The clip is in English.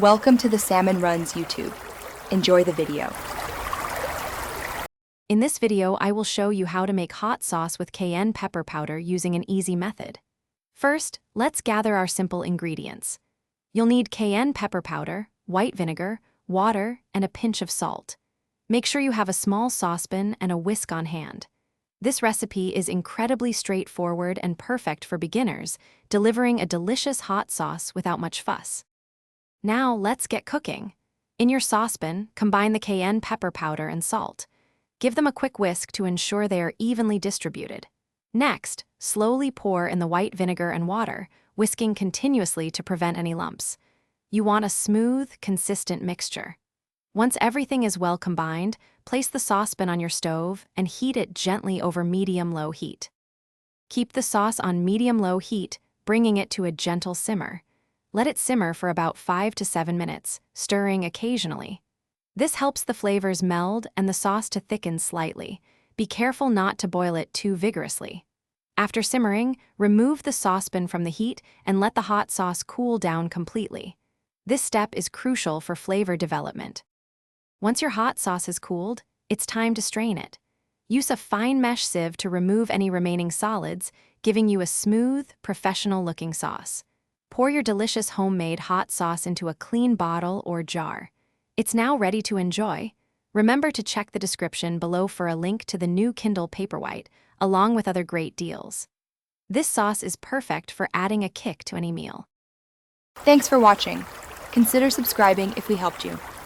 Welcome to the Salmon Runs YouTube. Enjoy the video. In this video, I will show you how to make hot sauce with cayenne pepper powder using an easy method. First, let's gather our simple ingredients. You'll need cayenne pepper powder, white vinegar, water, and a pinch of salt. Make sure you have a small saucepan and a whisk on hand. This recipe is incredibly straightforward and perfect for beginners, delivering a delicious hot sauce without much fuss. Now, let's get cooking. In your saucepan, combine the cayenne pepper powder and salt. Give them a quick whisk to ensure they are evenly distributed. Next, slowly pour in the white vinegar and water, whisking continuously to prevent any lumps. You want a smooth, consistent mixture. Once everything is well combined, place the saucepan on your stove and heat it gently over medium-low heat. Keep the sauce on medium-low heat, bringing it to a gentle simmer. Let it simmer for about 5 to 7 minutes, stirring occasionally. This helps the flavors meld and the sauce to thicken slightly. Be careful not to boil it too vigorously. After simmering, remove the saucepan from the heat and let the hot sauce cool down completely. This step is crucial for flavor development. Once your hot sauce has cooled, it's time to strain it. Use a fine mesh sieve to remove any remaining solids, giving you a smooth, professional-looking sauce. Pour your delicious homemade hot sauce into a clean bottle or jar. It's now ready to enjoy. Remember to check the description below for a link to the new Kindle Paperwhite, along with other great deals. This sauce is perfect for adding a kick to any meal. Thanks for watching. Consider subscribing if we helped you.